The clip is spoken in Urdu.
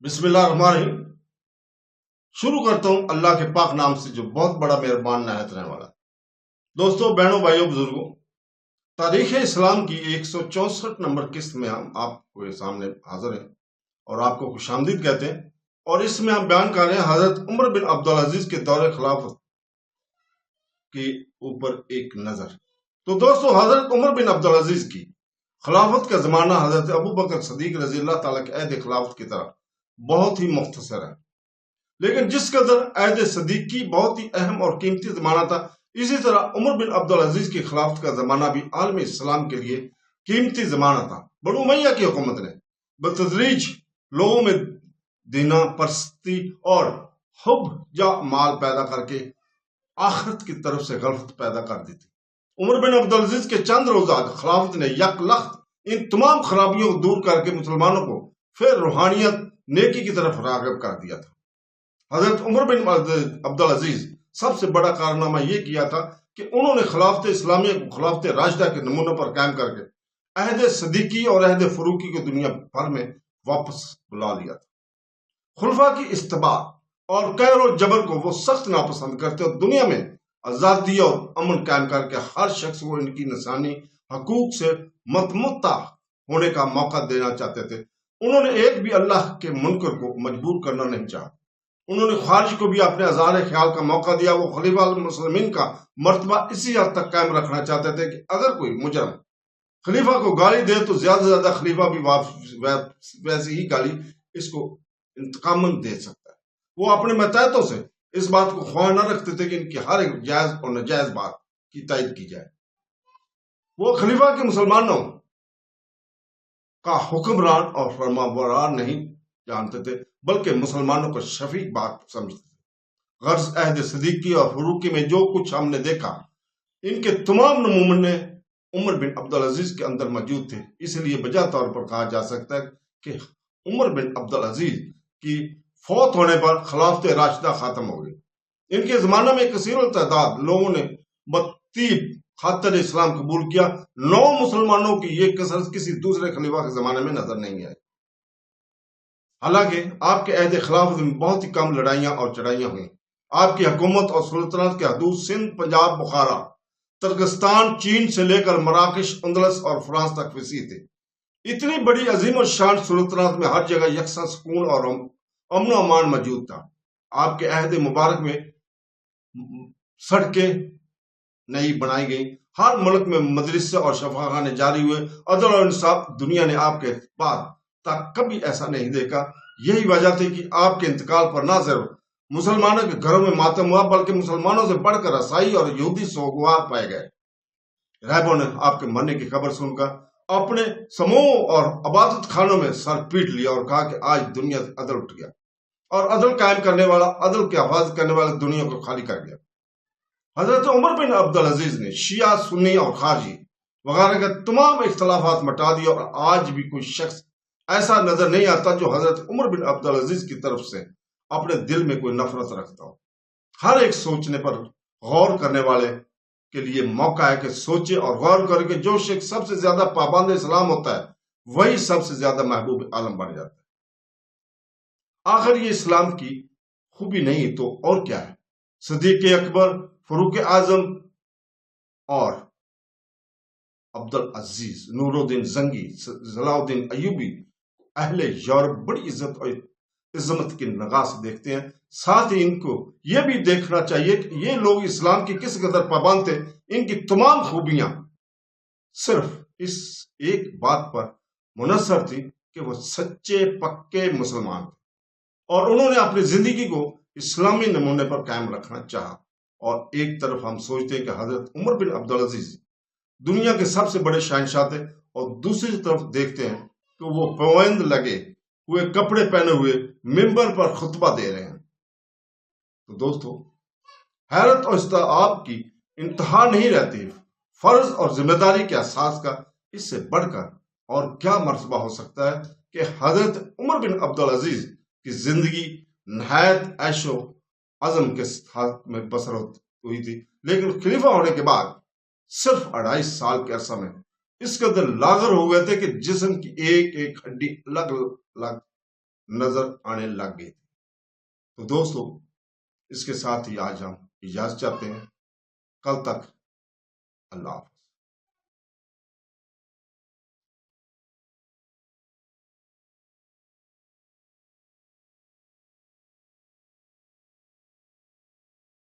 بسم اللہ الرحمن الرحیم۔ شروع کرتا ہوں اللہ کے پاک نام سے جو بہت بڑا مہربان نہایت رہنے والا۔ دوستوں، بہنوں، بھائیوں، بزرگوں، تاریخ اسلام کی 164 نمبر قسط میں ہم آپ کو سامنے حاضر ہیں اور آپ کو خوش آمدید کہتے ہیں، اور اس میں ہم بیان کر رہے ہیں حضرت عمر بن عبدالعزیز کے دور خلافت کے اوپر ایک نظر۔ تو دوستوں، حضرت عمر بن عبدالعزیز کی خلافت کا زمانہ حضرت ابو بکر صدیق رضی اللہ تعالیٰ کے عہد خلافت کی طرح بہت ہی مختصر ہے، لیکن جس قدر عہد صدیقی بہت ہی اہم اور قیمتی زمانہ تھا، اسی طرح عمر بن عبدالعزیز کی خلافت کا زمانہ بھی عالم اسلام کے لیے قیمتی زمانہ تھا۔ بنو امیہ کی حکومت نے بتدریج لوگوں میں دینا پرستی اور حب یا مال پیدا کر کے آخرت کی طرف سے غفلت پیدا کر دی تھی۔ عمر بن عبدالعزیز کے چند روزہ خلافت نے یک لخت ان تمام خرابیوں کو دور کر کے مسلمانوں کو پھر روحانیت نیکی کی طرف راغب کر دیا تھا۔ حضرت عمر بن عبدالعزیز سب سے بڑا کارنامہ یہ کیا تھا کہ انہوں نے خلافت اسلامیہ کو خلافت راشدہ کے نمونوں پر قائم کر کے عہد صدیقی اور عہد فاروقی کو دنیا بھر میں واپس بلا لیا تھا۔ خلفاء کی استباع اور قہر و جبر کو وہ سخت ناپسند کرتے اور دنیا میں آزادی اور امن قائم کر کے ہر شخص کو ان کی انسانی حقوق سے متمتع ہونے کا موقع دینا چاہتے تھے۔ انہوں نے ایک بھی اللہ کے منکر کو مجبور کرنا نہیں چاہا۔ انہوں نے خارج کو بھی اپنے اظہار خیال کا موقع دیا۔ وہ خلیفہ المسلمین کا مرتبہ اسی حد تک قائم رکھنا چاہتے تھے کہ اگر کوئی مجرم خلیفہ کو گالی دے تو زیادہ سے زیادہ خلیفہ بھی ویسی ہی گالی اس کو انتقاماً دے سکتا ہے۔ وہ اپنے ماتحتوں سے اس بات کو خواہاں نہ رکھتے تھے کہ ان کی ہر ایک جائز اور ناجائز بات کی تائید کی جائے۔ وہ خلیفہ کے مسلمانوں کا حکمران اور فرمانبردار نہیں جانتے تھے، بلکہ مسلمانوں کو شفیق بات سمجھتے تھے۔ غرض عہد صدیقی اور فاروقی میں جو کچھ ہم نے دیکھا، ان کے تمام نمونے عمر بن عبدالعزیز کے اندر موجود تھے۔ اس لیے بجا طور پر کہا جا سکتا ہے کہ عمر بن عبدالعزیز کی فوت ہونے پر خلافت راشدہ ختم ہو گئی۔ ان کے زمانہ میں کثیر التعداد لوگوں نے بطیب خاطر اسلام قبول کیا۔ 9 مسلمانوں کی یہ کثرت کسی دوسرے خلیفہ کے زمانے میں نظر نہیں آئی۔ حالانکہ آپ کے عہد خلافت میں بہت ہی کم لڑائیاں اور چڑھائیاں ہوئیں۔ آپ کی حکومت اور سلطنت کے حدود سندھ، پنجاب، بخارا، ترکستان، چین سے لے کر مراکش، اندلس اور فرانس تک وسیع تھے۔ اتنی بڑی عظیم الشان سلطنت میں ہر جگہ یکساں سکون اور امن و امان موجود تھا۔ آپ کے عہد مبارک میں سڑکیں نئی بنائی گئیں، ہر ملک میں مدرسے اور شفاخانے جاری ہوئے۔ عدل اور انصاف دنیا نے آپ کے بعد تک کبھی ایسا نہیں دیکھا۔ یہی وجہ تھی کہ آپ کے انتقال پر نہ صرف مسلمانوں کے گھروں میں ماتم ہوا، بلکہ مسلمانوں سے بڑھ کر عیسائی اور یہودی سوگوار پائے گئے۔ راہبوں نے آپ کے مرنے کی خبر سن کر اپنے سموہ اور عبادت خانوں میں سر پیٹ لیا اور کہا کہ آج دنیا سے عدل اٹھ گیا، اور عدل قائم کرنے والا، عدل کی حفاظت کرنے والا دنیا کو خالی کر گیا۔ حضرت عمر بن عبدالعزیز نے شیعہ، سنی اور خارجی وغیرہ کے تمام اختلافات مٹا دیے، اور آج بھی کوئی شخص ایسا نظر نہیں آتا جو حضرت عمر بن عبدالعزیز کی طرف سے اپنے دل میں کوئی نفرت رکھتا ہو۔ ہر ایک سوچنے پر غور کرنے والے کے لیے موقع ہے کہ سوچے اور غور کرے کہ جو شخص سب سے زیادہ پابند اسلام ہوتا ہے وہی سب سے زیادہ محبوب عالم بن جاتا ہے۔ آخر یہ اسلام کی خوبی نہیں تو اور کیا ہے؟ صدیق اکبر، فاروق اعظم اور عبدالعزیز، نور الدین زنگی، صلاح الدین ایوبی اہل یورپ بڑی عزت اور عظمت کی نگاہ سے دیکھتے ہیں۔ ساتھ ہی ان کو یہ بھی دیکھنا چاہیے کہ یہ لوگ اسلام کی کس قدر پابند تھے۔ ان کی تمام خوبیاں صرف اس ایک بات پر منحصر تھی کہ وہ سچے پکے مسلمان تھے، اور انہوں نے اپنی زندگی کو اسلامی نمونے پر قائم رکھنا چاہا۔ اور ایک طرف ہم سوچتے ہیں کہ حضرت عمر بن عبدالعزیز دنیا کے سب سے بڑے شہنشاہ تھے، اور دوسری طرف دیکھتے ہیں کہ وہ پابند لگے ہوئے کپڑے پہنے ہوئے ممبر پر خطبہ دے رہے ہیں۔ تو دوستو، حیرت اور استغراب کی انتہا نہیں رہتی۔ فرض اور ذمہ داری کے احساس کا اس سے بڑھ کر اور کیا مرتبہ ہو سکتا ہے کہ حضرت عمر بن عبدالعزیز کی زندگی نہایت عیش و عزم کے ساتھ میں بسر ہوئی تھی، لیکن خلیفہ ہونے کے بعد صرف 2.5 سال کے عرصہ میں اس قدر لاغر ہو گئے تھے کہ جسم کی ایک ایک ہڈی الگ الگ نظر آنے لگ گئی تھی۔ تو دوستو اس کے ساتھ ہی آج ہم اجازت چاہتے ہیں، کل تک اللہ حافظ۔